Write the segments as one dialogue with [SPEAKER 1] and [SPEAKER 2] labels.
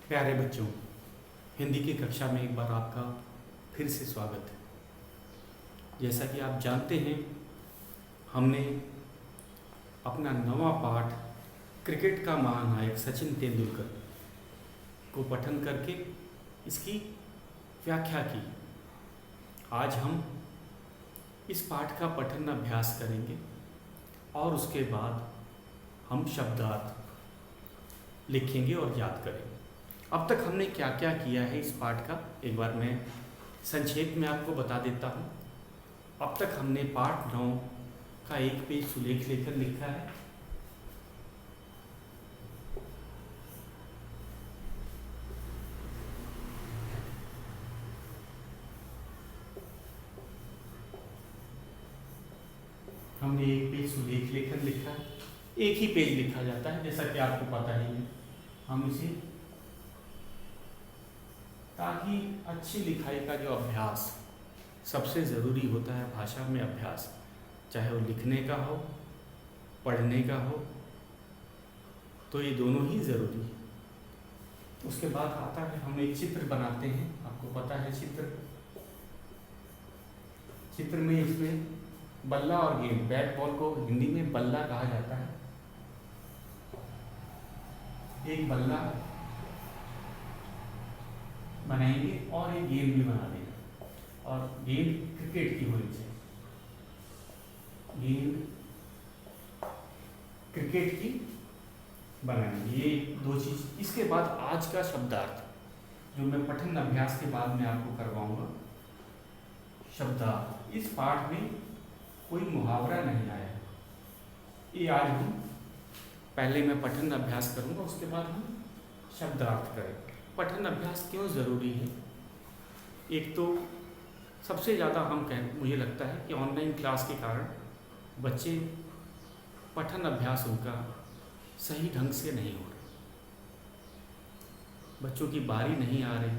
[SPEAKER 1] प्यारे बच्चों, हिंदी की कक्षा में एक बार आपका फिर से स्वागत है। जैसा कि आप जानते हैं, हमने अपना नवा पाठ क्रिकेट का महानायक सचिन तेंदुलकर को पठन करके इसकी व्याख्या की। आज हम इस पाठ का पठन अभ्यास करेंगे और उसके बाद हम शब्दार्थ लिखेंगे और याद करेंगे। अब तक हमने क्या क्या किया है इस पाठ का एक बार मैं संक्षेप में आपको बता देता हूँ। अब तक हमने पाठ 9 का एक पेज सुलेख लेकर लिखा है। हमने एक पेज सुलेख लेकर लिखा है। एक ही पेज लिखा जाता है, जैसा कि आपको पता ही है। हम इसे ताकि अच्छी लिखाई का जो अभ्यास सबसे ज़रूरी होता है भाषा में अभ्यास, चाहे वो लिखने का हो, पढ़ने का हो, तो ये दोनों ही ज़रूरी है। उसके बाद आता है हम एक चित्र बनाते हैं। आपको पता है चित्र में इसमें बल्ला और गेंद, बैट बॉल को हिंदी में बल्ला कहा जाता है। एक बल्ला बनाएंगे और एक गेंद भी बना देंगे, और गेंद क्रिकेट की होनी चाहिए। गेंद क्रिकेट की बनाएंगे, ये दो चीज। इसके बाद आज का शब्दार्थ जो मैं पठन अभ्यास के बाद में आपको करवाऊंगा। शब्दार्थ, इस पाठ में कोई मुहावरा नहीं आया। ये आज हम पहले मैं पठन अभ्यास करूंगा, उसके बाद हम शब्दार्थ करेंगे। पठन अभ्यास क्यों ज़रूरी है? एक तो सबसे ज़्यादा मुझे लगता है कि ऑनलाइन क्लास के कारण बच्चे पठन अभ्यास उनका सही ढंग से नहीं हो रहा। बच्चों की बारी नहीं आ रही।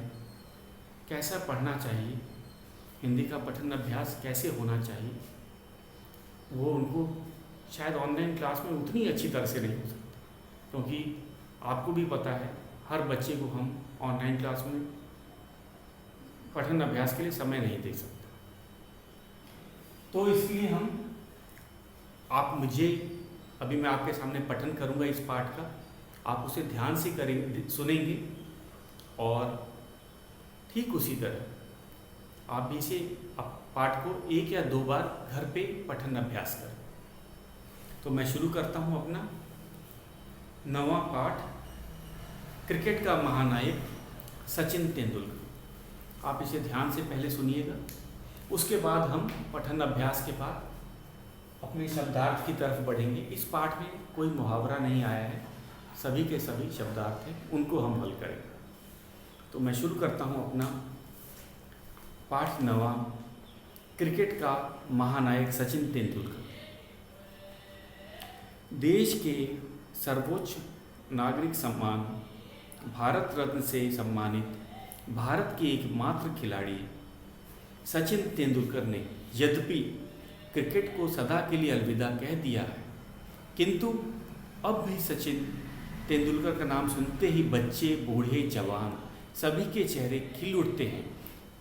[SPEAKER 1] कैसा पढ़ना चाहिए, हिंदी का पठन अभ्यास कैसे होना चाहिए, वो उनको शायद ऑनलाइन क्लास में उतनी अच्छी तरह से नहीं हो सकता। क्योंकि आपको भी पता है, हर बच्चे को हम ऑनलाइन क्लास में पठन अभ्यास के लिए समय नहीं दे सकते। तो इसलिए आप मुझे अभी मैं आपके सामने पठन करूंगा इस पाठ का, आप उसे ध्यान से करेंगे, सुनेंगे, और ठीक उसी तरह आप भी इसे पाठ को 1 या 2 बार घर पे पठन अभ्यास करें। तो मैं शुरू करता हूं अपना नवा पाठ, क्रिकेट का महानायक सचिन तेंदुलकर। आप इसे ध्यान से पहले सुनिएगा, उसके बाद हम पठन अभ्यास के बाद अपने शब्दार्थ की तरफ बढ़ेंगे। इस पाठ में कोई मुहावरा नहीं आया है, सभी के सभी शब्दार्थ हैं, उनको हम हल करेंगे। तो मैं शुरू करता हूं अपना पाठ 9, क्रिकेट का महानायक सचिन तेंदुलकर। देश के सर्वोच्च नागरिक सम्मान भारत रत्न से सम्मानित भारत के एकमात्र खिलाड़ी सचिन तेंदुलकर ने यद्यपि क्रिकेट को सदा के लिए अलविदा कह दिया है, किंतु अब भी सचिन तेंदुलकर का नाम सुनते ही बच्चे, बूढ़े, जवान सभी के चेहरे खिल उठते हैं।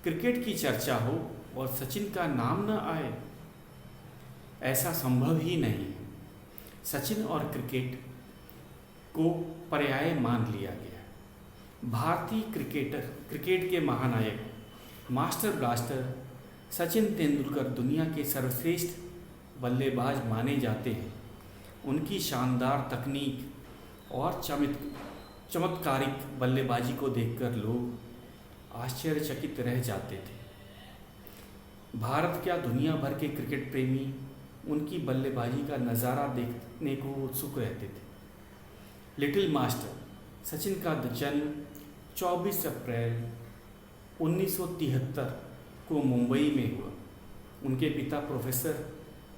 [SPEAKER 1] क्रिकेट की चर्चा हो और सचिन का नाम न आए, ऐसा संभव ही नहीं है। सचिन और क्रिकेट को पर्याय मान लिया गया। भारतीय क्रिकेट के महानायक, मास्टर ब्लास्टर सचिन तेंदुलकर दुनिया के सर्वश्रेष्ठ बल्लेबाज माने जाते हैं। उनकी शानदार तकनीक और चमत्कारिक बल्लेबाजी को देखकर लोग आश्चर्यचकित रह जाते थे। भारत क्या, दुनिया भर के क्रिकेट प्रेमी उनकी बल्लेबाजी का नज़ारा देखने को उत्सुक रहते थे। लिटिल मास्टर सचिन का जन्म 24 अप्रैल 1973 को मुंबई में हुआ। उनके पिता प्रोफेसर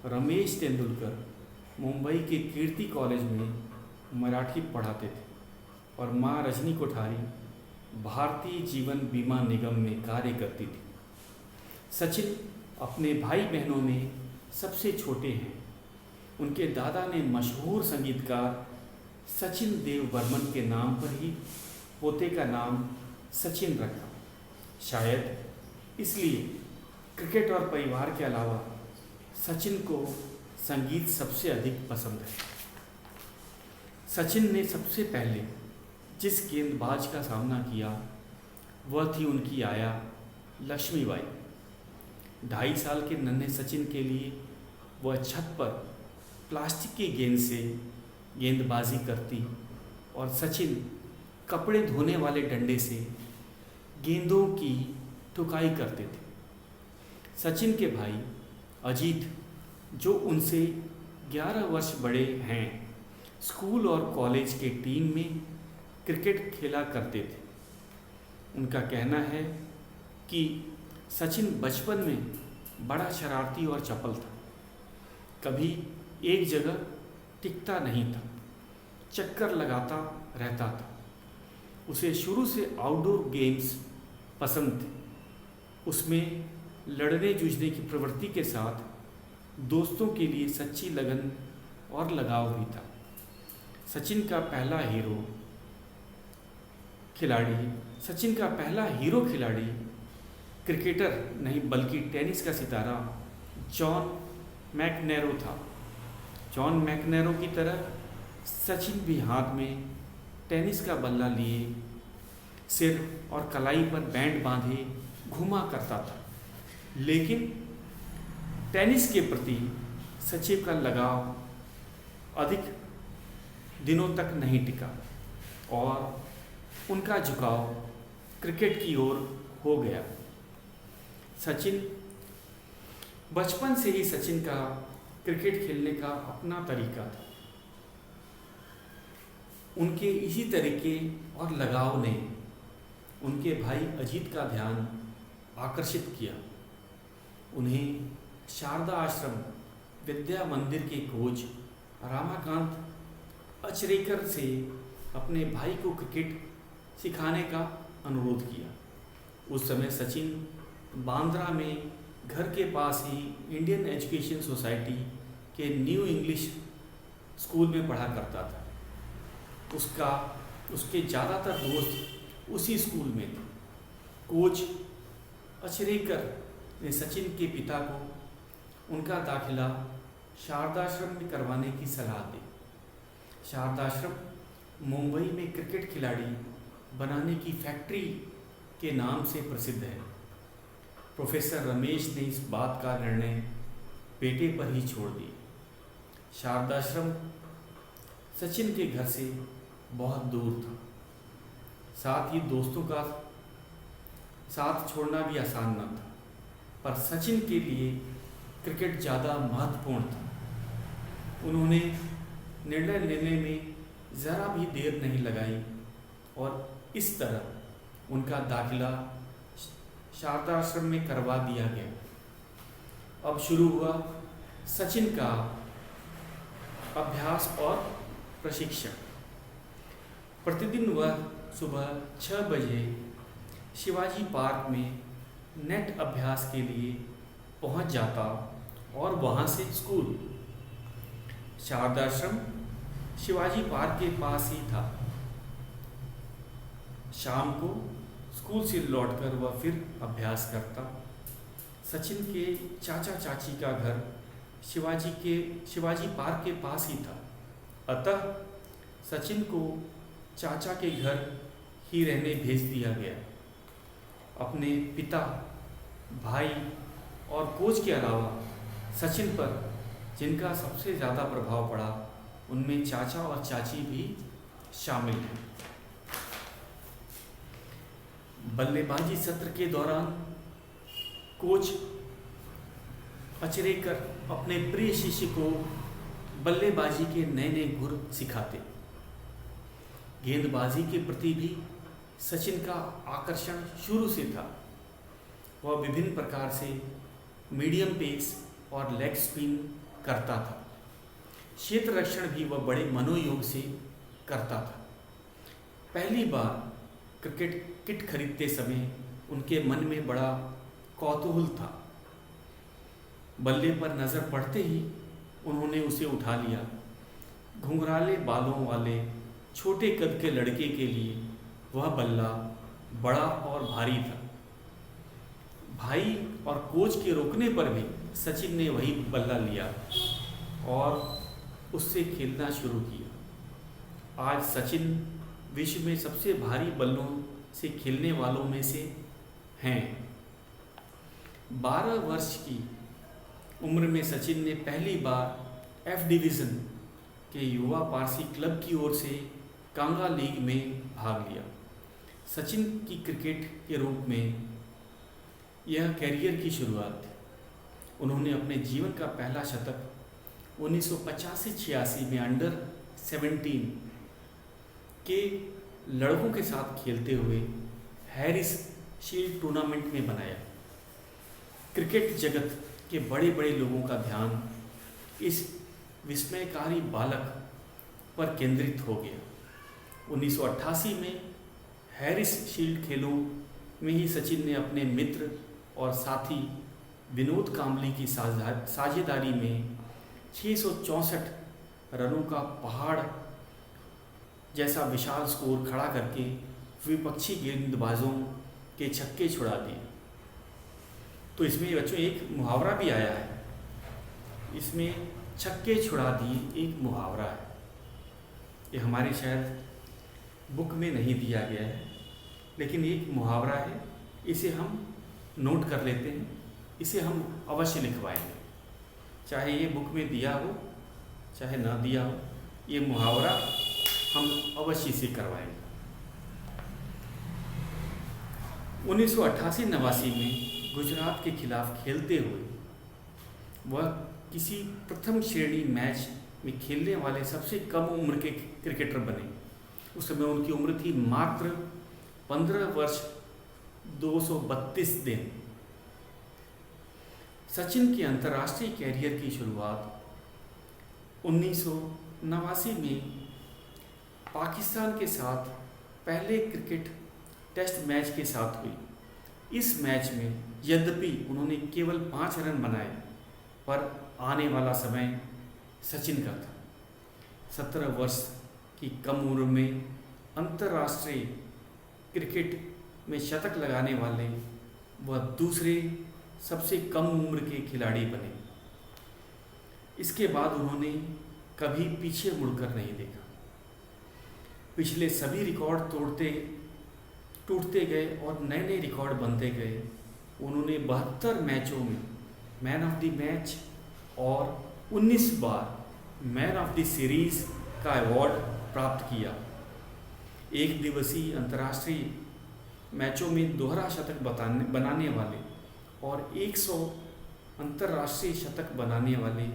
[SPEAKER 1] रमेश तेंदुलकर मुंबई के कीर्ति कॉलेज में मराठी पढ़ाते थे, और माँ रजनी कोठारी भारतीय जीवन बीमा निगम में कार्य करती थी। सचिन अपने भाई बहनों में सबसे छोटे हैं। उनके दादा ने मशहूर संगीतकार सचिन देव बर्मन के नाम पर ही पोते का नाम सचिन रखा। शायद इसलिए क्रिकेट और परिवार के अलावा सचिन को संगीत सबसे अधिक पसंद है। सचिन ने सबसे पहले जिस गेंदबाज का सामना किया वह थी उनकी आया लक्ष्मीबाई। 2.5 साल के नन्हे सचिन के लिए वह छत पर प्लास्टिक की गेंद से गेंदबाजी करती और सचिन कपड़े धोने वाले डंडे से गेंदों की ठुकाई करते थे। सचिन के भाई अजीत, जो उनसे 11 वर्ष बड़े हैं, स्कूल और कॉलेज के टीम में क्रिकेट खेला करते थे। उनका कहना है कि सचिन बचपन में बड़ा शरारती और चपल था। कभी एक जगह टिकता नहीं था, चक्कर लगाता रहता था। उसे शुरू से आउटडोर गेम्स पसंद थे। उसमें लड़ने जूझने की प्रवृत्ति के साथ दोस्तों के लिए सच्ची लगन और लगाव भी था। सचिन का पहला हीरो खिलाड़ी क्रिकेटर नहीं बल्कि टेनिस का सितारा जॉन मैकनेरो था। जॉन मैकनेरो की तरह सचिन भी हाथ में टेनिस का बल्ला लिए सिर और कलाई पर बैंड बांधे घूमा करता था। लेकिन टेनिस के प्रति सचिन का लगाव अधिक दिनों तक नहीं टिका और उनका झुकाव क्रिकेट की ओर हो गया। बचपन से ही सचिन का क्रिकेट खेलने का अपना तरीका था। उनके इसी तरीके और लगाव ने उनके भाई अजीत का ध्यान आकर्षित किया। उन्हें शारदा आश्रम विद्या मंदिर के कोच रामाकांत अचरेकर से अपने भाई को क्रिकेट सिखाने का अनुरोध किया। उस समय सचिन बांद्रा में घर के पास ही इंडियन एजुकेशन सोसाइटी के न्यू इंग्लिश स्कूल में पढ़ा करता था। उसके ज़्यादातर दोस्त उसी स्कूल में थे। कोच अचरेकर ने सचिन के पिता को उनका दाखिला शारदाश्रम में करवाने की सलाह दी। शारदाश्रम मुंबई में क्रिकेट खिलाड़ी बनाने की फैक्ट्री के नाम से प्रसिद्ध है। प्रोफेसर रमेश ने इस बात का निर्णय बेटे पर ही छोड़ दिया। शारदाश्रम सचिन के घर से बहुत दूर था, साथ ही दोस्तों का साथ छोड़ना भी आसान न था, पर सचिन के लिए क्रिकेट ज़्यादा महत्वपूर्ण था। उन्होंने निर्णय लेने में ज़रा भी देर नहीं लगाई और इस तरह उनका दाखिला शारदाश्रम में करवा दिया गया। अब शुरू हुआ सचिन का अभ्यास और प्रशिक्षण। प्रतिदिन वह सुबह 6 बजे शिवाजी पार्क में नेट अभ्यास के लिए पहुंच जाता और वहां से स्कूल। शारदाश्रम शिवाजी पार्क के पास ही था। शाम को स्कूल से लौटकर वह फिर अभ्यास करता। सचिन के चाचा चाची का घर शिवाजी पार्क के पास ही था, अतः सचिन को चाचा के घर ही रहने भेज दिया गया। अपने पिता, भाई और कोच के अलावा सचिन पर जिनका सबसे ज़्यादा प्रभाव पड़ा उनमें चाचा और चाची भी शामिल हैं। बल्लेबाजी सत्र के दौरान कोच अचरेकर अपने प्रिय शिष्य को बल्लेबाजी के नए नए गुर सिखाते। गेंदबाजी के प्रति भी सचिन का आकर्षण शुरू से था। वह विभिन्न प्रकार से मीडियम पेस और लेग स्पिन करता था। क्षेत्र रक्षण भी वह बड़े मनोयोग से करता था। पहली बार क्रिकेट किट खरीदते समय उनके मन में बड़ा कौतूहल था। बल्ले पर नज़र पड़ते ही उन्होंने उसे उठा लिया। घुंघराले बालों वाले छोटे कद के लड़के के लिए वह बल्ला बड़ा और भारी था। भाई और कोच के रोकने पर भी सचिन ने वही बल्ला लिया और उससे खेलना शुरू किया। आज सचिन विश्व में सबसे भारी बल्लों से खेलने वालों में से हैं। 12 वर्ष की उम्र में सचिन ने पहली बार एफ डिवीज़न के युवा पारसी क्लब की ओर से कांगा लीग में भाग लिया। सचिन की क्रिकेट के रूप में यह कैरियर की शुरुआत थी। उन्होंने अपने जीवन का पहला शतक 1985-86 में अंडर 17 के लड़कों के साथ खेलते हुए हैरिस शील्ड टूर्नामेंट में बनाया। क्रिकेट जगत के बड़े बड़े लोगों का ध्यान इस विस्मयकारी बालक पर केंद्रित हो गया। 1988 में हैरिस शील्ड खेलों में ही सचिन ने अपने मित्र और साथी विनोद कांबली की साझेदारी में 664 रनों का पहाड़ जैसा विशाल स्कोर खड़ा करके विपक्षी गेंदबाजों के छक्के छुड़ा दिए। तो इसमें बच्चों एक मुहावरा भी आया है। इसमें छक्के छुड़ा दिए एक मुहावरा है। ये हमारे शायद बुक में नहीं दिया गया है, लेकिन एक मुहावरा है। इसे हम नोट कर लेते हैं, इसे हम अवश्य लिखवाएंगे, चाहे ये बुक में दिया हो चाहे ना दिया हो। ये मुहावरा हम अवश्य से करवाएंगे। 1988-89 में गुजरात के खिलाफ खेलते हुए वह किसी प्रथम श्रेणी मैच में खेलने वाले सबसे कम उम्र के क्रिकेटर बने। उस समय उनकी उम्र थी मात्र 15 वर्ष 232 दिन। सचिन की अंतर्राष्ट्रीय कैरियर की शुरुआत 1989 में पाकिस्तान के साथ पहले क्रिकेट टेस्ट मैच के साथ हुई। इस मैच में यद्यपि उन्होंने केवल 5 रन बनाए, पर आने वाला समय सचिन का था। 17 वर्ष की कम उम्र में अंतर्राष्ट्रीय क्रिकेट में शतक लगाने वाले वह दूसरे सबसे कम उम्र के खिलाड़ी बने। इसके बाद उन्होंने कभी पीछे मुड़कर नहीं देखा। पिछले सभी रिकॉर्ड टूटते गए और नए नए रिकॉर्ड बनते गए। उन्होंने 72 मैचों में मैन ऑफ द मैच और 19 बार मैन ऑफ द सीरीज का अवार्ड प्राप्त किया। एक दिवसीय अंतर्राष्ट्रीय मैचों में दोहरा शतक बनाने वाले और 100 अंतर्राष्ट्रीय शतक बनाने वाले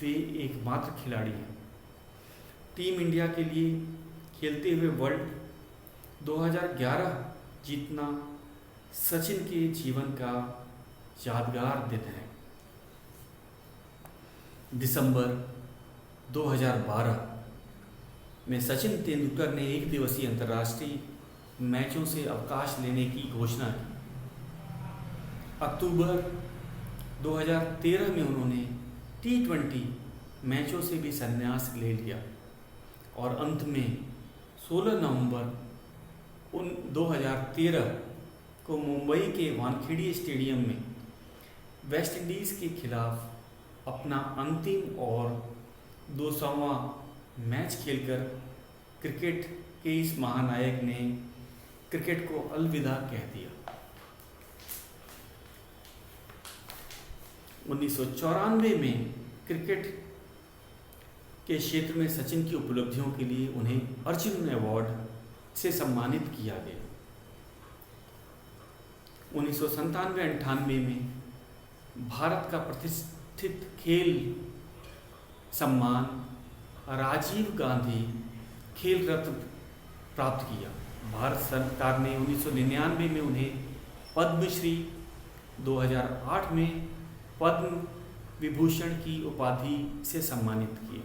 [SPEAKER 1] वे एकमात्र खिलाड़ी हैं। टीम इंडिया के लिए खेलते हुए वर्ल्ड 2011 जीतना सचिन के जीवन का यादगार दिन है। दिसंबर 2012 में सचिन तेंदुलकर ने एक दिवसीय अंतर्राष्ट्रीय मैचों से अवकाश लेने की घोषणा की। अक्टूबर 2013 में उन्होंने T20 मैचों से भी संन्यास ले लिया और अंत में 16 नवंबर 2013 को मुंबई के वानखेड़े स्टेडियम में वेस्टइंडीज़ के खिलाफ अपना अंतिम और 200वां मैच खेलकर क्रिकेट के इस महानायक ने क्रिकेट को अलविदा कह दिया। 1994 में क्रिकेट के क्षेत्र में सचिन की उपलब्धियों के लिए उन्हें अर्जुन अवार्ड से सम्मानित किया गया। 1997-98 में भारत का प्रतिष्ठित खेल सम्मान राजीव गांधी खेल रत्न प्राप्त किया। भारत सरकार ने 1999 में उन्हें पद्मश्री, 2008 में पद्म विभूषण की उपाधि से सम्मानित किए।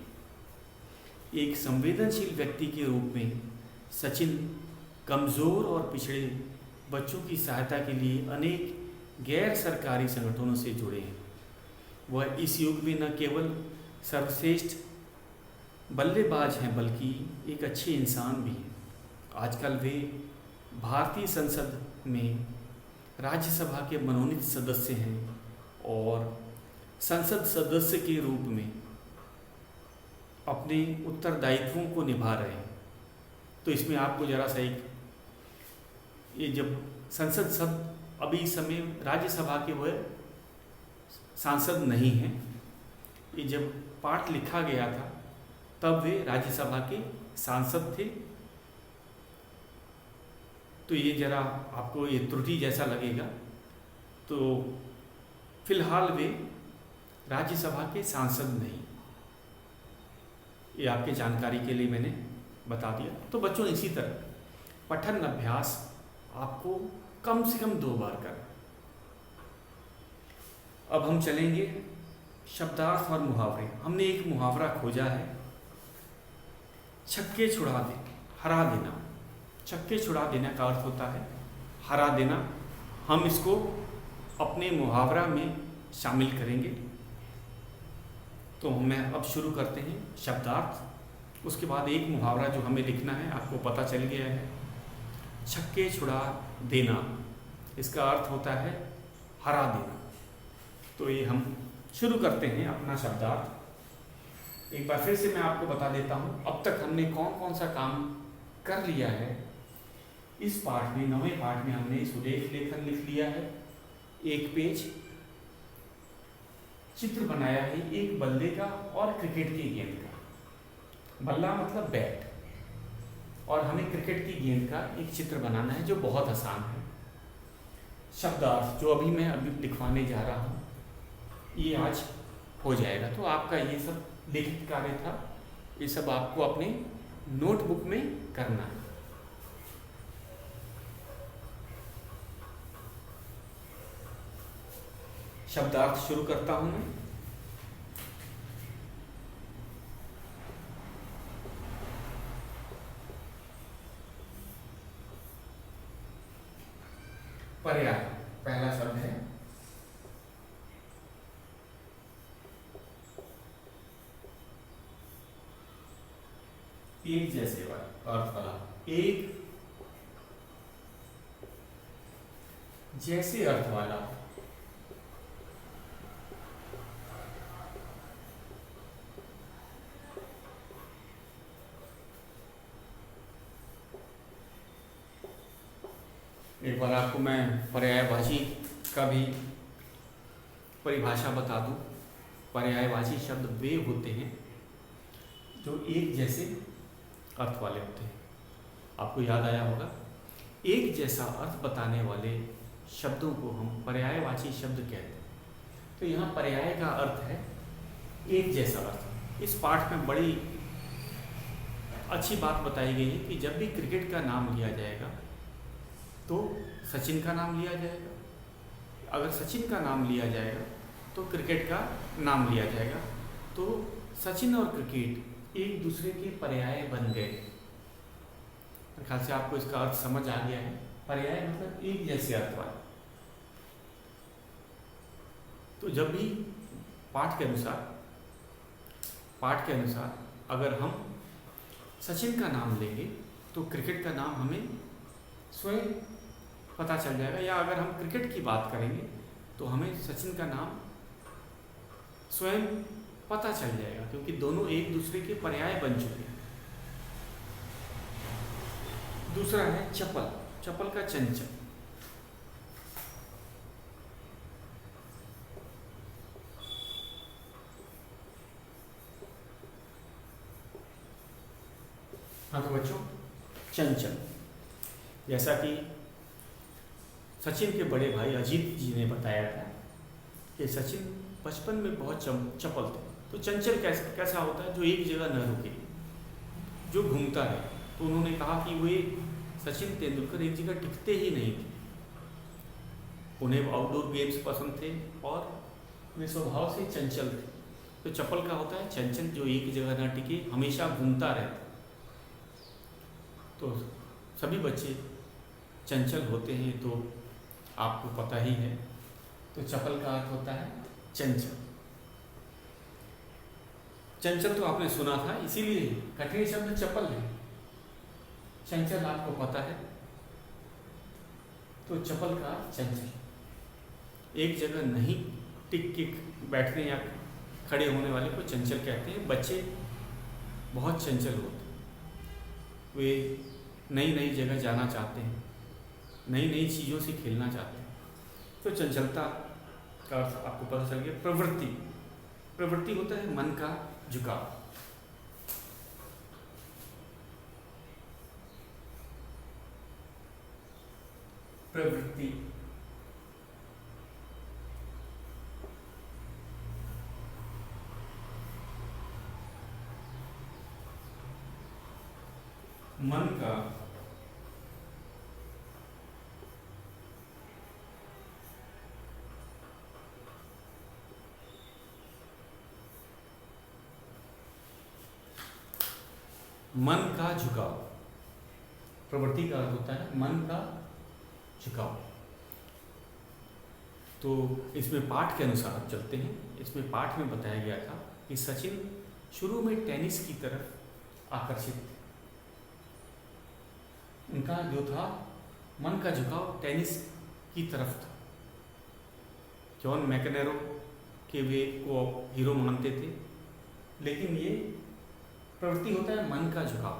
[SPEAKER 1] एक संवेदनशील व्यक्ति के रूप में सचिन कमज़ोर और पिछड़े बच्चों की सहायता के लिए अनेक गैर सरकारी संगठनों से जुड़े हैं। वह इस युग में न केवल सर्वश्रेष्ठ बल्लेबाज हैं बल्कि एक अच्छे इंसान भी हैं। आजकल वे भारतीय संसद में राज्यसभा के मनोनीत सदस्य हैं और संसद सदस्य के रूप में अपने उत्तरदायित्वों को निभा रहे हैं। तो इसमें आपको ज़रा सा एक, ये जब संसद शब्द अभी इस समय राज्यसभा के वह सांसद नहीं हैं, ये जब पाठ लिखा गया था तब वे राज्यसभा के सांसद थे। तो ये जरा आपको ये त्रुटि जैसा लगेगा, तो फिलहाल वे राज्यसभा के सांसद नहीं। ये आपके जानकारी के लिए मैंने बता दिया। तो बच्चों, इसी तरह पठन अभ्यास आपको कम से कम 2 बार करना। अब हम चलेंगे शब्दार्थ और मुहावरे। हमने एक मुहावरा खोजा है, छक्के छुड़ा दे, हरा देना। छक्के छुड़ा देने का अर्थ होता है हरा देना। हम इसको अपने मुहावरा में शामिल करेंगे। तो मैं अब शुरू करते हैं शब्दार्थ, उसके बाद एक मुहावरा जो हमें लिखना है। आपको पता चल गया है, छक्के छुड़ा देना, इसका अर्थ होता है हरा देना। तो ये हम शुरू करते हैं अपना शब्दार्थ। एक बार फिर से मैं आपको बता देता हूँ अब तक हमने कौन कौन सा काम कर लिया है। इस पाठ में, 9वें पाठ में हमने सुलेख लेखन लिख लिया है, 1 पेज चित्र बनाया है, एक बल्ले का और क्रिकेट की गेंद का। बल्ला मतलब बैट, और हमें क्रिकेट की गेंद का एक चित्र बनाना है जो बहुत आसान है। शब्दार्थ जो अभी मैं लिखवाने जा रहा हूँ, ये आज हो जाएगा। तो आपका ये सब लिखित कार्य था, ये सब आपको अपने नोटबुक में करना है। शब्दार्थ शुरू करता हूं मैं। पर्याय पहला शब्द है, एक जैसे अर्थ वाला। एक जैसे अर्थ वाला। एक बार आपको मैं पर्यायवाची का भी परिभाषा बता दूं। पर्यायवाची शब्द वे होते हैं जो एक जैसे अर्थ वाले होते हैं। आपको याद आया होगा, एक जैसा अर्थ बताने वाले शब्दों को हम पर्यायवाची शब्द कहते हैं। तो यहाँ पर्याय का अर्थ है एक जैसा अर्थ। इस पाठ में बड़ी अच्छी बात बताई गई है कि जब भी क्रिकेट का नाम लिया जाएगा तो सचिन का नाम लिया जाएगा, अगर सचिन का नाम लिया जाएगा तो क्रिकेट का नाम लिया जाएगा। तो सचिन और क्रिकेट एक दूसरे के पर्याय बन गए। मेरे ख्याल से आपको इसका अर्थ समझ आ गया है। पर्याय मतलब एक जैसे अर्थ वाला। तो जब भी पाठ के अनुसार अगर हम सचिन का नाम लेंगे तो क्रिकेट का नाम हमें स्वयं पता चल जाएगा, या अगर हम क्रिकेट की बात करेंगे तो हमें सचिन का नाम स्वयं पता चल जाएगा, क्योंकि दोनों एक दूसरे के पर्याय बन चुके हैं। दूसरा है चपल। चपल का चंचल। हाँ तो बच्चों, चंचल, जैसा कि सचिन के बड़े भाई अजीत जी ने बताया था कि सचिन बचपन में बहुत चपल थे। तो चंचल कैसा होता है? जो एक जगह न रुके, जो घूमता है। तो उन्होंने कहा कि वे सचिन तेंदुलकर एक जगह टिकते ही नहीं थे। उन्हें आउटडोर गेम्स पसंद थे और वे स्वभाव से चंचल थे। तो चपल का होता है चंचल, जो एक जगह न टिके, हमेशा घूमता रहता। तो सभी बच्चे चंचल होते हैं, तो आपको पता ही है। तो चपल का अर्थ होता है चंचल। चंचल तो आपने सुना था, इसीलिए कठिन शब्द चपल है। चंचल आपको पता है। तो चपल का चंचल, एक जगह नहीं टिक के बैठने या खड़े होने वाले को चंचल कहते हैं। बच्चे बहुत चंचल होते हैं, वे नई नई जगह जाना चाहते हैं, नई नई चीज़ों से खेलना चाहते हैं। तो चंचलता का अर्थ आपको पता चल गया। प्रवृत्ति, प्रवृत्ति होता है मन का झुकाव। प्रवृत्ति मन का झुकाव। प्रवृत्ति का अर्थ होता है मन का झुकाव। तो इसमें पाठ के अनुसार चलते हैं। इसमें पाठ में बताया गया था कि सचिन शुरू में टेनिस की तरफ आकर्षित थे। उनका जो था मन का झुकाव टेनिस की तरफ था। जॉन मैकनेरो के वे को हीरो मानते थे, लेकिन ये प्रवृत्ति होता है मन का झुकाव।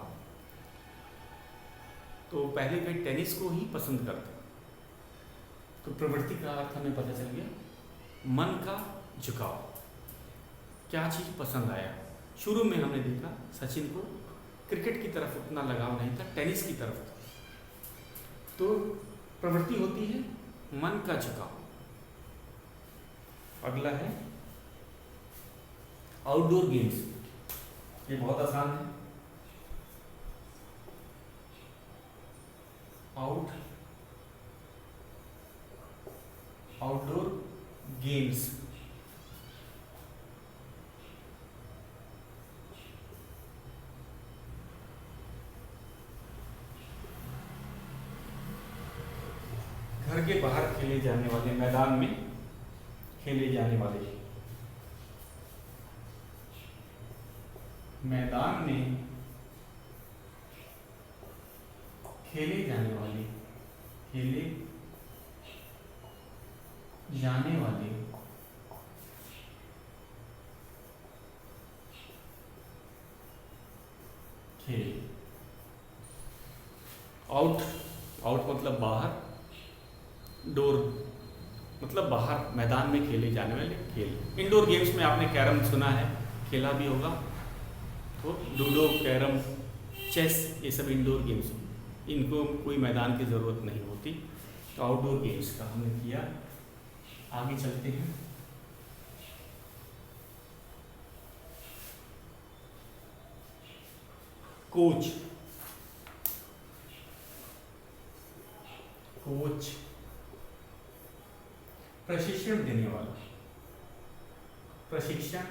[SPEAKER 1] तो पहले वे टेनिस को ही पसंद करते। तो प्रवृत्ति का अर्थ हमें पता चल गया, मन का झुकाव। क्या चीज़ पसंद आया? शुरू में हमने देखा सचिन को क्रिकेट की तरफ उतना लगाव नहीं था, टेनिस की तरफ था। तो प्रवृत्ति होती है मन का झुकाव। अगला है आउटडोर गेम्स। ये बहुत आसान है। Outdoor games. घर के बाहर खेले जाने वाले, मैदान में खेले जाने वाले, मैदान में खेले जाने वाले, खेले जाने वाले खेल। आउट मतलब बाहर, डोर मतलब बाहर मैदान में खेले जाने वाले खेल। इंडोर गेम्स में आपने कैरम सुना है, खेला भी होगा। तो लूडो, कैरम, चेस, ये सब इंडोर गेम्स, इनको कोई मैदान की ज़रूरत नहीं होती। तो आउटडोर गेम्स का हमने किया। आगे चलते हैं। कोच, प्रशिक्षण देने वाला, प्रशिक्षण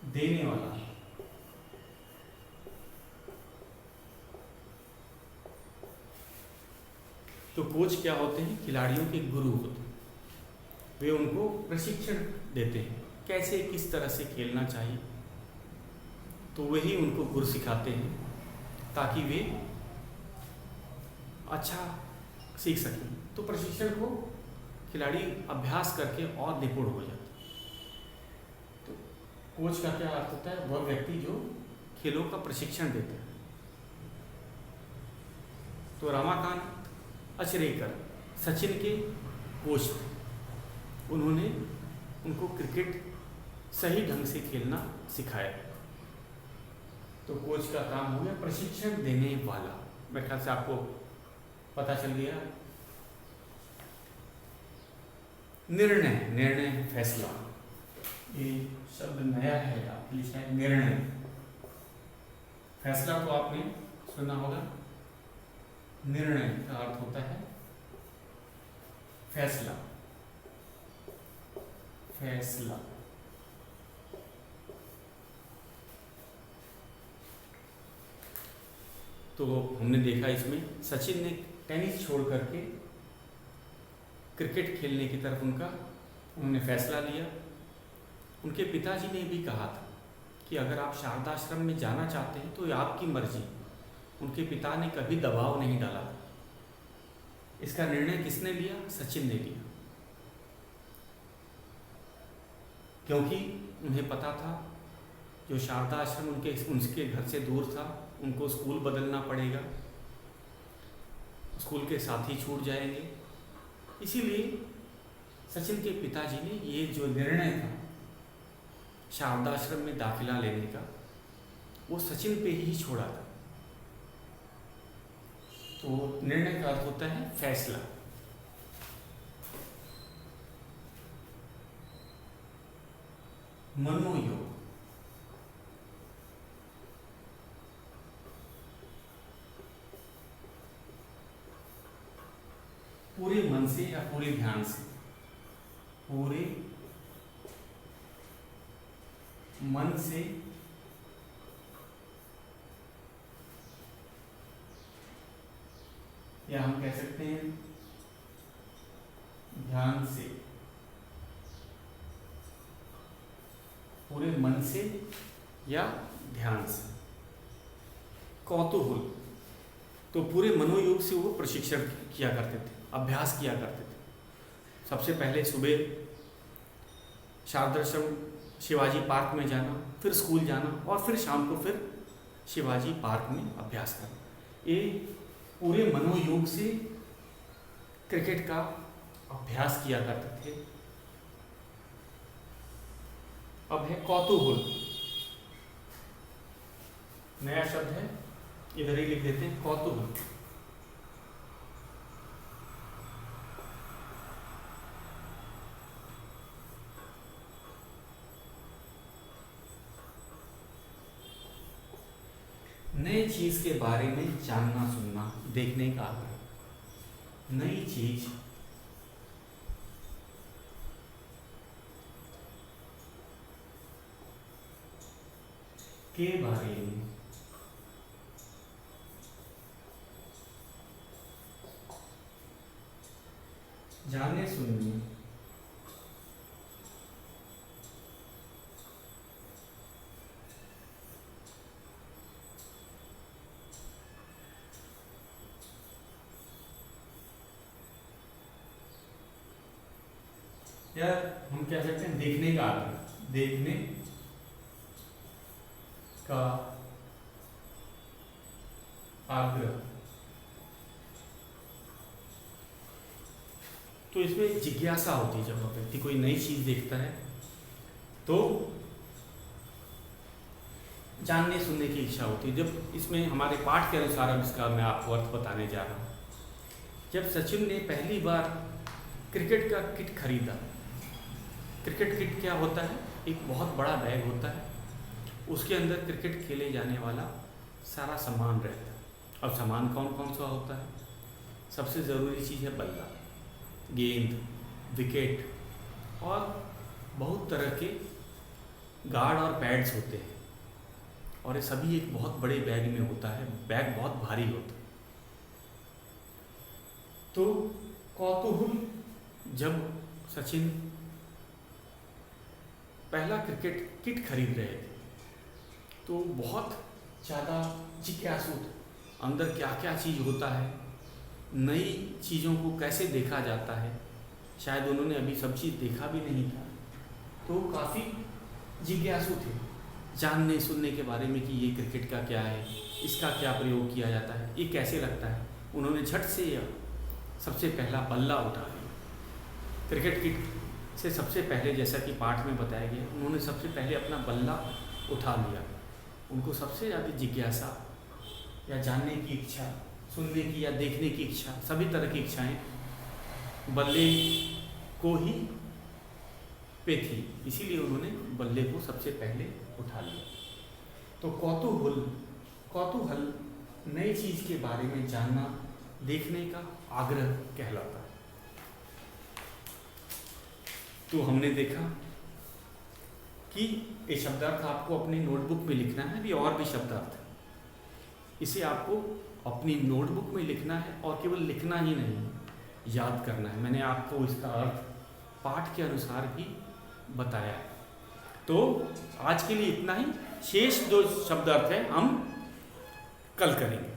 [SPEAKER 1] देने वाला। तो कोच क्या होते हैं? खिलाड़ियों के गुरु होते हैं। वे उनको प्रशिक्षण देते हैं, कैसे किस तरह से खेलना चाहिए। तो वही उनको गुर सिखाते हैं ताकि वे अच्छा सीख सकें। तो प्रशिक्षण को खिलाड़ी अभ्यास करके और निपुण हो जाता है। तो कोच का क्या अर्थ होता है? वह व्यक्ति जो खेलों का प्रशिक्षण देता है। तो रमाकांत अचरेकर सचिन के कोच थे। उन्होंने उनको क्रिकेट सही ढंग से खेलना सिखाया। तो कोच का काम हो गया प्रशिक्षण देने वाला। मेरे ख्याल से आपको पता चल गया। निर्णय, फैसला, ये शब्द नया है आपके लिए शायद। निर्णय, फैसला तो आपने सुना होगा। निर्णय का अर्थ होता है फैसला। तो हमने देखा इसमें सचिन ने टेनिस छोड़ करके क्रिकेट खेलने की तरफ उन्होंने फैसला लिया। उनके पिताजी ने भी कहा था कि अगर आप शारदाश्रम में जाना चाहते हैं तो ये आपकी मर्जी। उनके पिता ने कभी दबाव नहीं डाला। इसका निर्णय किसने लिया? सचिन ने लिया, क्योंकि उन्हें पता था जो शारदाश्रम उनके घर से दूर था, उनको स्कूल बदलना पड़ेगा, स्कूल के साथी छूट जाएंगे। इसीलिए सचिन के पिताजी ने ये जो निर्णय था शारदाश्रम में दाखिला लेने का, वो सचिन पे ही छोड़ा था। तो निर्णय का अर्थ होता है फैसला। मनोयोग, पूरे मन से या पूरे ध्यान से, पूरे मन से या हम कह सकते हैं ध्यान से, पूरे मन से या ध्यान से। कौतूहल, तो पूरे मनोयोग से वो प्रशिक्षण किया करते थे, अभ्यास किया करते थे। सबसे पहले सुबह शारदाश्रम शिवाजी पार्क में जाना, फिर स्कूल जाना और फिर शाम को फिर शिवाजी पार्क में अभ्यास करना। ये पूरे मनोयोग से क्रिकेट का अभ्यास किया करते थे। अब है कौतूहल, नया शब्द है, इधर ही लिख देते हैं कौतूहल। नई चीज के बारे में जानना सुनना, देखने का आग्रह। नई चीज के बारे में जानने सुनने, या हम कह सकते हैं देखने का आग्रह, देखने का आग्रह। तो इसमें जिज्ञासा होती है। जब व्यक्ति कोई नई चीज देखता है तो जानने सुनने की इच्छा होती है। जब इसमें हमारे पाठ के अनुसार, अब इसका मैं आपको अर्थ बताने जा रहा हूँ। जब सचिन ने पहली बार क्रिकेट का किट खरीदा, क्रिकेट किट क्या होता है? एक बहुत बड़ा बैग होता है, उसके अंदर क्रिकेट खेले जाने वाला सारा सामान रहता है। अब सामान कौन कौन सा होता है? सबसे ज़रूरी चीज़ है बल्ला, गेंद, विकेट और बहुत तरह के गार्ड और पैड्स होते हैं। और ये सभी एक बहुत बड़े बैग में होता है। बैग बहुत भारी होता है। तो कौतूहल, जब सचिन पहला क्रिकेट किट खरीद रहे थे तो बहुत ज़्यादा जिज्ञासु थे, अंदर क्या क्या चीज़ होता है, नई चीज़ों को कैसे देखा जाता है। शायद उन्होंने अभी सब चीज़ देखा भी नहीं था, तो काफ़ी जिज्ञासु थे जानने सुनने के बारे में कि ये क्रिकेट का क्या है, इसका क्या प्रयोग किया जाता है, ये कैसे लगता है। उन्होंने झट से सबसे पहला बल्ला उठा लिया। क्रिकेट किट से सबसे पहले, जैसा कि पाठ में बताया गया, उन्होंने सबसे पहले अपना बल्ला उठा लिया। उनको सबसे ज़्यादा जिज्ञासा या जानने की इच्छा, सुनने की या देखने की इच्छा, सभी तरह की इच्छाएं बल्ले को ही पे थी, इसीलिए उन्होंने बल्ले को सबसे पहले उठा लिया। तो कौतूहल नई चीज़ के बारे में जानना, देखने का आग्रह कहलाता है। तो हमने देखा कि ये शब्दार्थ आपको अपनी नोटबुक में लिखना है। अभी और भी शब्दार्थ है, इसे आपको अपनी नोटबुक में लिखना है और केवल लिखना ही नहीं, याद करना है। मैंने आपको इसका अर्थ पाठ के अनुसार ही बताया है। तो आज के लिए इतना ही। शेष जो शब्द अर्थ है हम कल करेंगे।